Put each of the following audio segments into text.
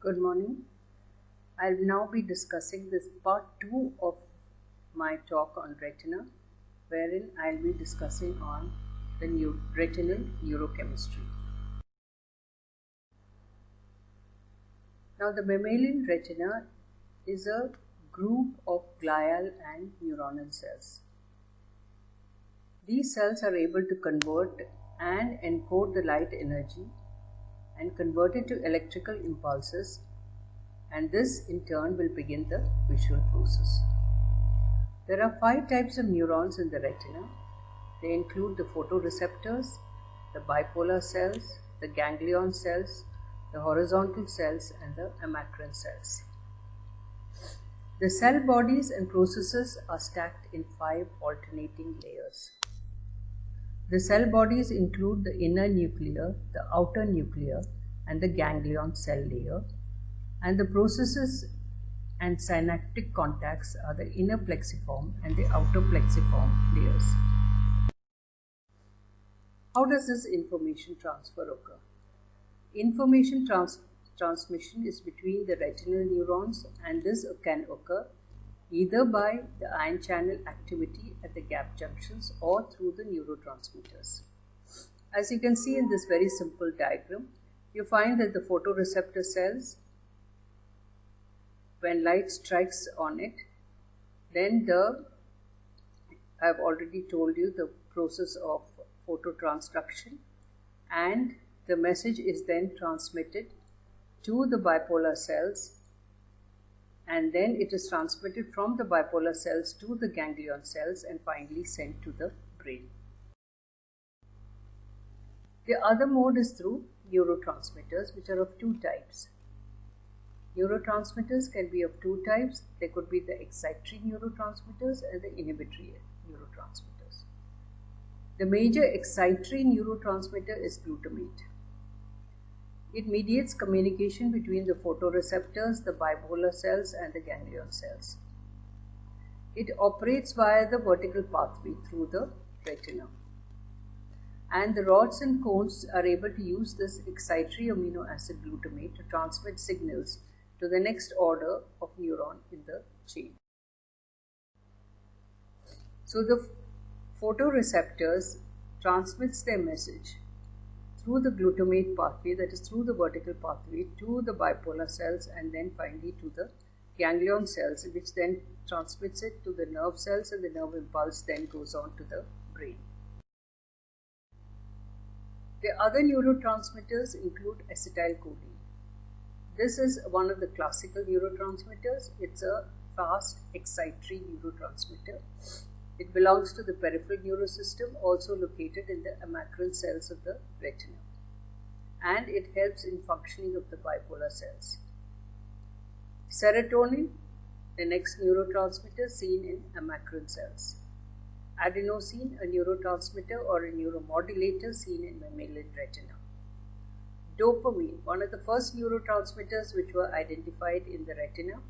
Good morning. I'll now be discussing this part 2 of my talk on retina, wherein I'll be discussing on the retinal neurochemistry. Now, the mammalian retina is a group of glial and neuronal cells. These cells are able to convert and encode the light energy and convert it to electrical impulses, and this in turn will begin the visual process. There are 5 types of neurons in the retina. They include the photoreceptors, the bipolar cells, the ganglion cells, the horizontal cells, and the amacrine cells. The cell bodies and processes are stacked in 5 alternating layers. The cell bodies include the inner nuclear, the outer nuclear, and the ganglion cell layer, and the processes and synaptic contacts are the inner plexiform and the outer plexiform layers. How does this information transfer occur? Information transmission is between the retinal neurons, and this can occur either by the ion channel activity at the gap junctions or through the neurotransmitters. As you can see in this very simple diagram, you find that the photoreceptor cells, when light strikes on it, then I've already told you the process of phototransduction, and the message is then transmitted to the bipolar cells, and then it is transmitted from the bipolar cells to the ganglion cells and finally sent to the brain. The other mode is through neurotransmitters, which are of 2 types. Neurotransmitters can be of 2 types. They could be the excitatory neurotransmitters and the inhibitory neurotransmitters. The major excitatory neurotransmitter is glutamate. It mediates communication between the photoreceptors, the bipolar cells, and the ganglion cells. It operates via the vertical pathway through the retina. And the rods and cones are able to use this excitatory amino acid glutamate to transmit signals to the next order of neuron in the chain. So the photoreceptors transmits their message through the glutamate pathway, that is through the vertical pathway, to the bipolar cells and then finally to the ganglion cells, which then transmits it to the nerve cells, and the nerve impulse then goes on to the brain. The other neurotransmitters include acetylcholine. This is one of the classical neurotransmitters. It's a fast excitatory neurotransmitter. It belongs to the peripheral neurosystem, also located in the amacrine cells of the retina, and it helps in functioning of the bipolar cells. Serotonin, the next neurotransmitter seen in amacrine cells. Adenosine, a neurotransmitter or a neuromodulator seen in mammalian retina. Dopamine, one of the first neurotransmitters which were identified in the retina.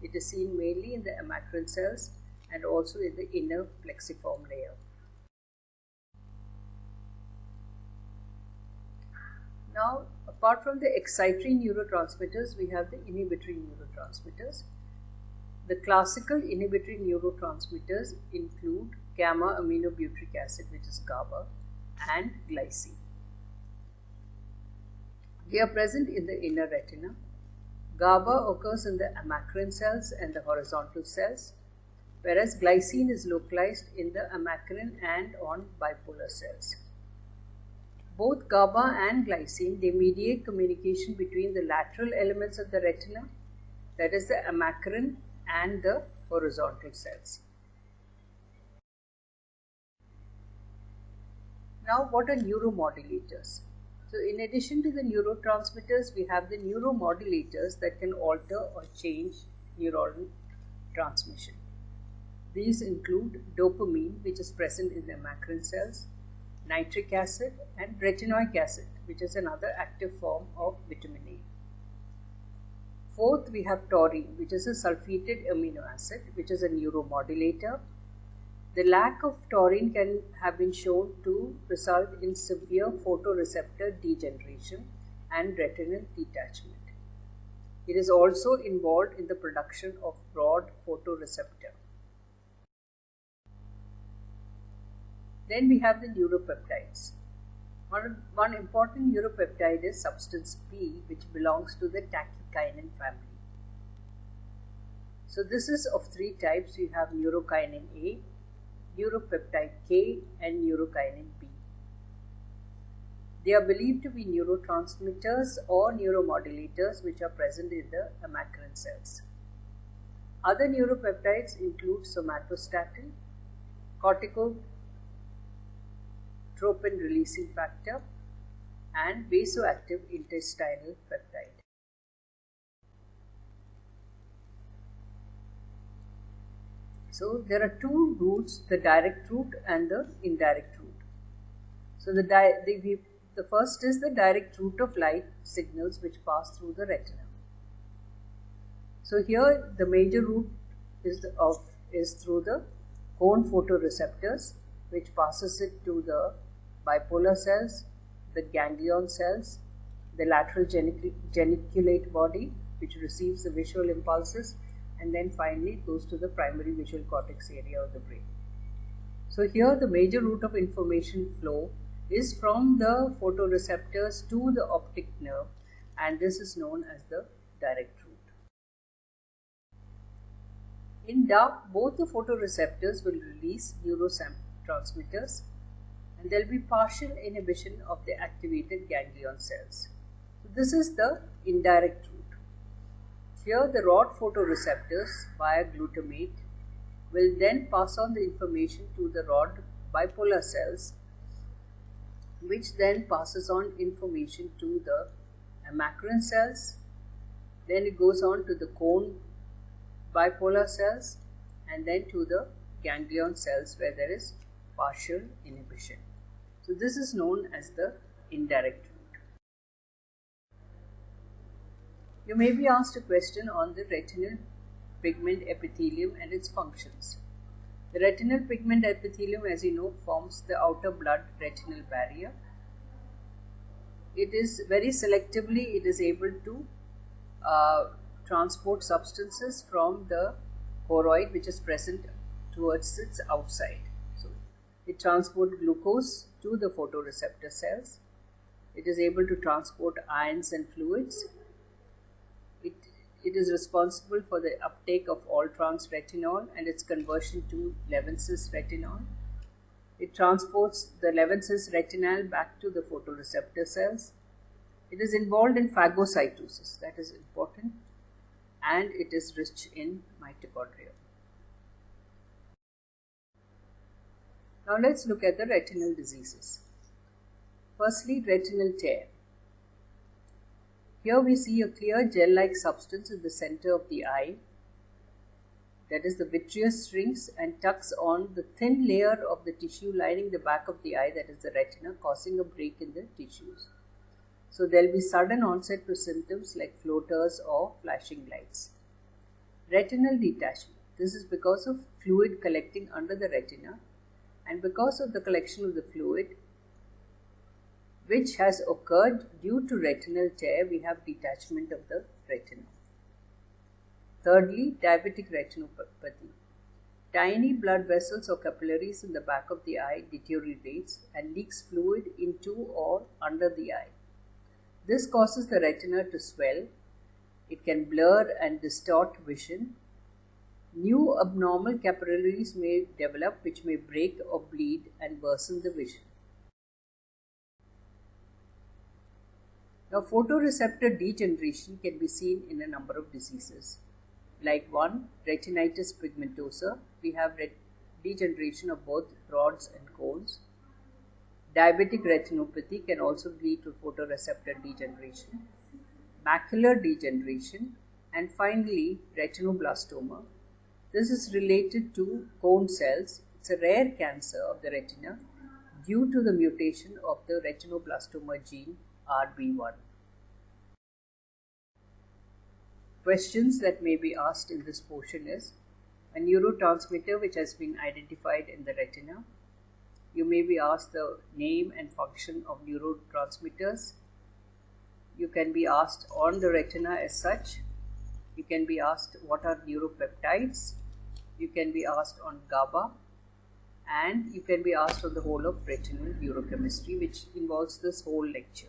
It is seen mainly in the amacrine cells and also in the inner plexiform layer. Now, apart from the excitatory neurotransmitters, we have the inhibitory neurotransmitters. The classical inhibitory neurotransmitters include gamma aminobutyric acid, which is GABA, and glycine. They are present in the inner retina. GABA occurs in the amacrine cells and the horizontal cells, whereas glycine is localized in the amacrine and on bipolar cells. Both GABA and glycine, they mediate communication between the lateral elements of the retina, that is the amacrine and the horizontal cells. Now, what are neuromodulators? So, in addition to the neurotransmitters, we have the neuromodulators that can alter or change neuronal transmission. These include dopamine, which is present in the amacrine cells, nitric acid, and retinoic acid, which is another active form of vitamin A. Fourth, we have taurine, which is a sulfated amino acid, which is a neuromodulator. The lack of taurine can have been shown to result in severe photoreceptor degeneration and retinal detachment. It is also involved in the production of broad photoreceptor. Then we have the neuropeptides. One important neuropeptide is substance P, which belongs to the tachykinin family. So this is of three types. We have neurokinin A, neuropeptide K, and neurokinin B. They are believed to be neurotransmitters or neuromodulators which are present in the amacrine cells. Other neuropeptides include somatostatin, corticotropin releasing factor, and vasoactive intestinal peptide. So there are two routes, the direct route and the indirect route. So the first is the direct route of light signals which pass through the retina. So here the major route is through the cone photoreceptors, which passes it to the bipolar cells, the ganglion cells, the lateral geniculate body, which receives the visual impulses, and then finally it goes to the primary visual cortex area of the brain. So here the major route of information flow is from the photoreceptors to the optic nerve, and this is known as the direct route. In dark, both the photoreceptors will release neurotransmitters, and there will be partial inhibition of the activated ganglion cells. So this is the indirect route. Here the rod photoreceptors via glutamate will then pass on the information to the rod bipolar cells, which then passes on information to the amacrine cells. Then it goes on to the cone bipolar cells, and then to the ganglion cells where there is partial inhibition. So this is known as the indirect route. You may be asked a question on the retinal pigment epithelium and its functions. The retinal pigment epithelium, as you know, forms the outer blood retinal barrier. It is very selectively, it is able to transport substances from the choroid which is present towards its outside. So it transports glucose to the photoreceptor cells. It is able to transport ions and fluids. It is responsible for the uptake of all-trans retinol and its conversion to Levin's retinol. It transports the Levin's retinal back to the photoreceptor cells. It is involved in phagocytosis, that is important, and it is rich in mitochondria. Now let's look at the retinal diseases. Firstly, retinal tear. Here we see a clear gel-like substance in the center of the eye. That is, the vitreous shrinks and tucks on the thin layer of the tissue lining the back of the eye, that is the retina, causing a break in the tissues. So there will be sudden onset to symptoms like floaters or flashing lights. Retinal detachment. This is because of fluid collecting under the retina, and because of the collection of the fluid which has occurred due to retinal tear, we have detachment of the retina. Thirdly, diabetic retinopathy. Tiny blood vessels or capillaries in the back of the eye deteriorates and leaks fluid into or under the eye. This causes the retina to swell. It can blur and distort vision. New abnormal capillaries may develop which may break or bleed and worsen the vision. Now, photoreceptor degeneration can be seen in a number of diseases. Like 1, retinitis pigmentosa, we have degeneration of both rods and cones. Diabetic retinopathy can also lead to photoreceptor degeneration, macular degeneration, and finally retinoblastoma. This is related to cone cells. It's a rare cancer of the retina due to the mutation of the retinoblastoma gene RB1. Questions that may be asked in this portion is a neurotransmitter which has been identified in the retina. You may be asked the name and function of neurotransmitters. You can be asked on the retina as such, You can be asked what are neuropeptides. You can be asked on GABA, and you can be asked on the whole of retinal neurochemistry, which involves this whole lecture.